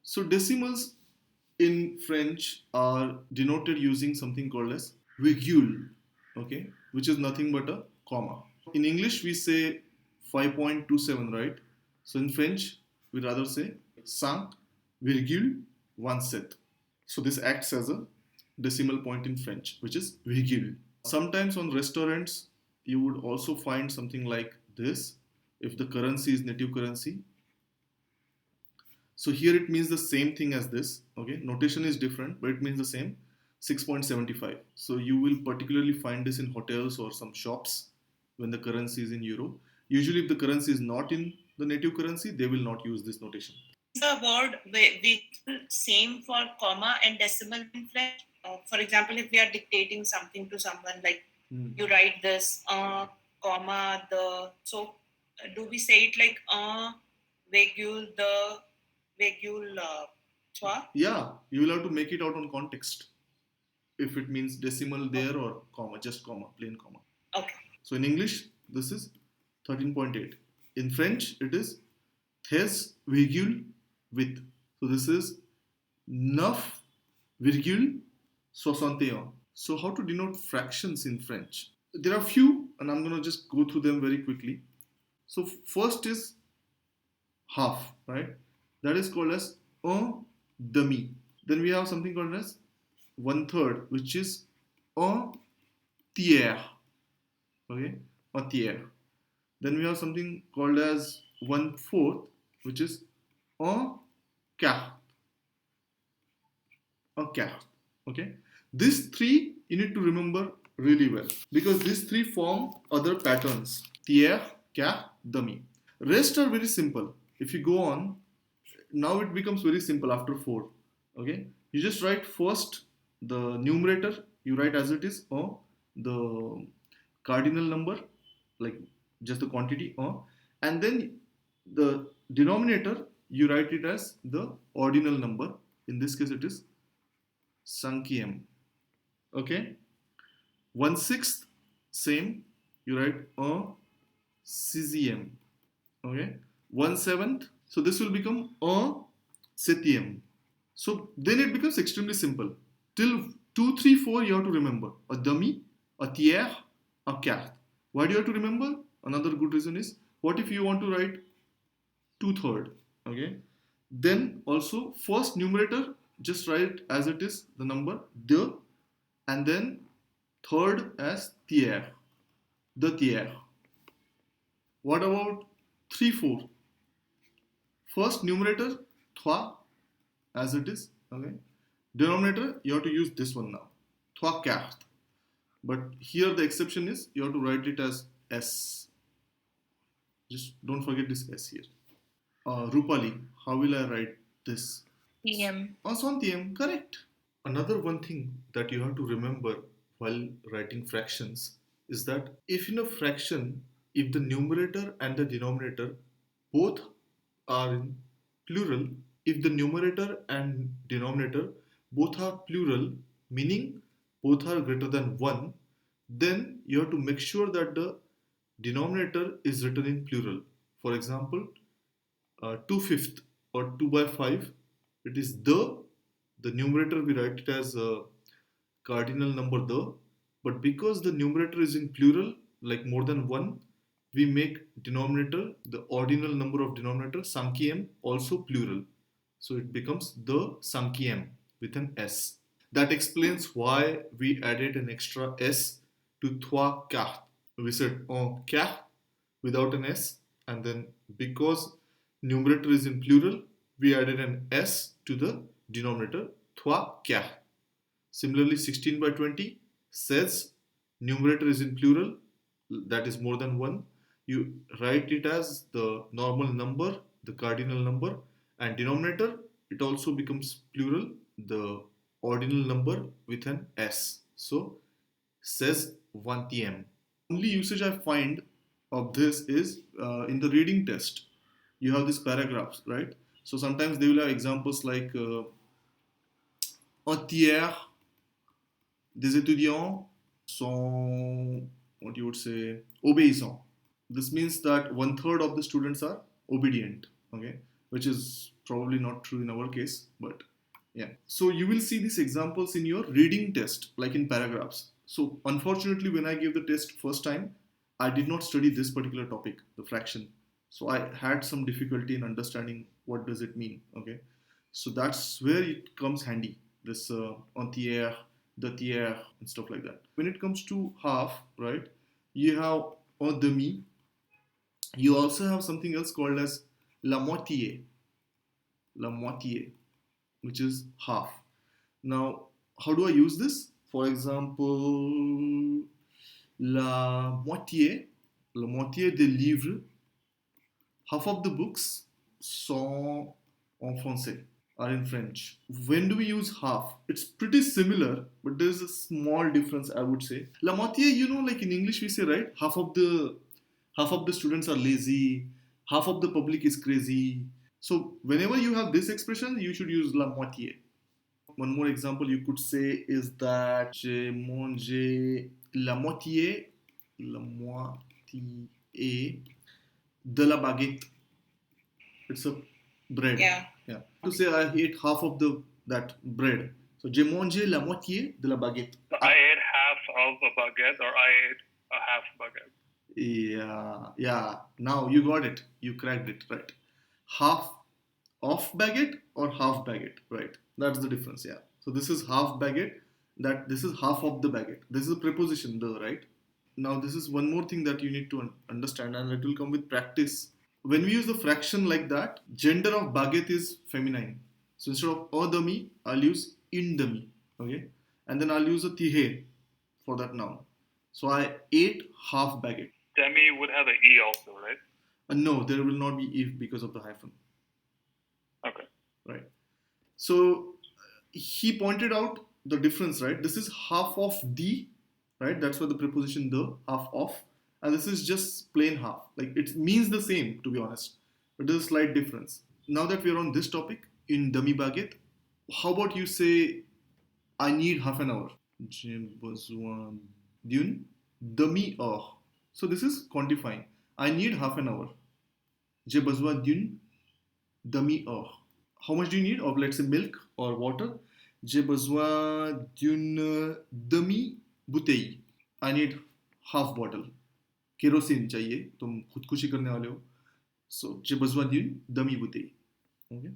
So decimals in French are denoted using something called as virgule, okay, which is nothing but a comma. In English we say 5.27, right? So in French we rather say 5,17. So this acts as a decimal point in French, which is virgule. Sometimes on restaurants, you would also find something like this if the currency is native currency. So here it means the same thing as this. Okay, notation is different, but it means the same. 6.75. So you will particularly find this in hotels or some shops when the currency is in euro. Usually, if the currency is not in the native currency, they will not use this notation. Is the word same for comma and decimal in French? For example, if we are dictating something to someone, like you write this comma the, so do we say it like virgule the virgule twa? Yeah, you will have to make it out on context. If it means decimal there or comma, just comma, plain comma. Okay. So in English, this is 13.8. In French, it is 13 virgule with. So this is 9,61. So how to denote fractions in French? There are few, and I'm going to just go through them very quickly. So first is half, right? That is called as un demi. Then we have something called as 1/3, which is un tiers. Okay, un tiers. Then we have something called as 1/4, which is un quart. Un quart. Okay, these three you need to remember really well because these three form other patterns: tiers, quart, demi. Rest are very simple. If you go on, now it becomes very simple after 4. Okay, you just write first the numerator, you write as it is, or the cardinal number, like just the quantity, or, and then the denominator you write it as the ordinal number. In this case, it is cinquième. Okay, 1/6, same, you write un sixième. Okay, 1/7. So this will become un septième. So then it becomes extremely simple. Till 2, 3, 4 you have to remember a demi, a tiers, a quart. Why do you have to remember? Another good reason is, what if you want to write 2/3? Okay. Then also first numerator just write as it is the number the, and then third as tiers, the tiers. What about 3, 4? First numerator 3 as it is. Okay. Denominator you have to use this one now, 3 quarts. But here the exception is you have to write it as S. Just don't forget this S here. Rupali, how will I write this? TM. Oh, Swantiyam, correct. Another one thing that you have to remember while writing fractions is that if in a fraction, if the numerator and the denominator both are in plural, if the numerator and denominator both are plural, meaning both are greater than 1, then you have to make sure that the denominator is written in plural. For example, 2/5 or 2/5, it is the numerator we write it as a cardinal number the, but because the numerator is in plural, like more than 1, we make denominator, the ordinal number of denominator, cinquième, also plural. So it becomes the cinquième with an S. That explains why we added an extra S to trois quarts. We said un quart without an S, and then because numerator is in plural, we added an S to the denominator, trois quarts. Similarly, 16/20 says numerator is in plural, that is more than 1. You write it as the normal number, the cardinal number, and denominator, it also becomes plural, the ordinal number with an S. So, says 1tm. Only usage I find of this is in the reading test. You have these paragraphs, right? So sometimes they will have examples like un tiers des étudiants sont, what you would say, obéissants. This means that 1/3 of the students are obedient. Okay, which is probably not true in our case, but yeah. So you will see these examples in your reading test, like in paragraphs. So unfortunately, when I gave the test first time, I did not study this particular topic, the fraction. So I had some difficulty in understanding what does it mean. Okay, so that's where it comes handy. This entière, the tiers, and stuff like that. When it comes to half, right? You have un demi. You also have something else called as la moitié, which is half. Now, how do I use this? For example, la moitié des livres, half of the books sont en français, are in French. When do we use half? It's pretty similar, but there's a small difference, I would say. La moitié, like in English we say, right? Half of the students are lazy, half of the public is crazy. So whenever you have this expression, you should use la moitié. One more example you could say is that j'ai mangé la moitié de la baguette. It's a bread. Yeah. To say I ate half of that bread. So j'ai mangé la moitié de la baguette. I ate half of a baguette, or I ate a half baguette. Yeah. Now you got it. You cracked it, right? Half of baguette or half baguette, right? That's the difference, yeah. So this is half baguette, this is half of the baguette. This is a preposition, the, right? Now this is one more thing that you need to understand, and it will come with practice. When we use the fraction like that, gender of baguette is feminine. So instead of a demi, I'll use in demi, okay? And then I'll use a tihe for that noun. So I ate half baguette. Demi would have an e also, right? No, there will not be if because of the hyphen. Okay. Right. So he pointed out the difference, right? This is half of the, right? That's why the preposition the, half of, and this is just plain half. Like it means the same, to be honest, but there's a slight difference. Now that we're on this topic in demi baguette, how about you say, I need half an hour. J'ai besoin d'une demi-heure. So this is quantifying. I need half an hour. J'ai besoin d'une demi-heure. How much do you need of, let's say, milk or water? J'ai besoin d'une demi-bouteille. I need half bottle. Kerosene चाहिए, तुम खुदकुशी करने वाले हो. So j'ai besoin d'une demi-bouteille. Okay.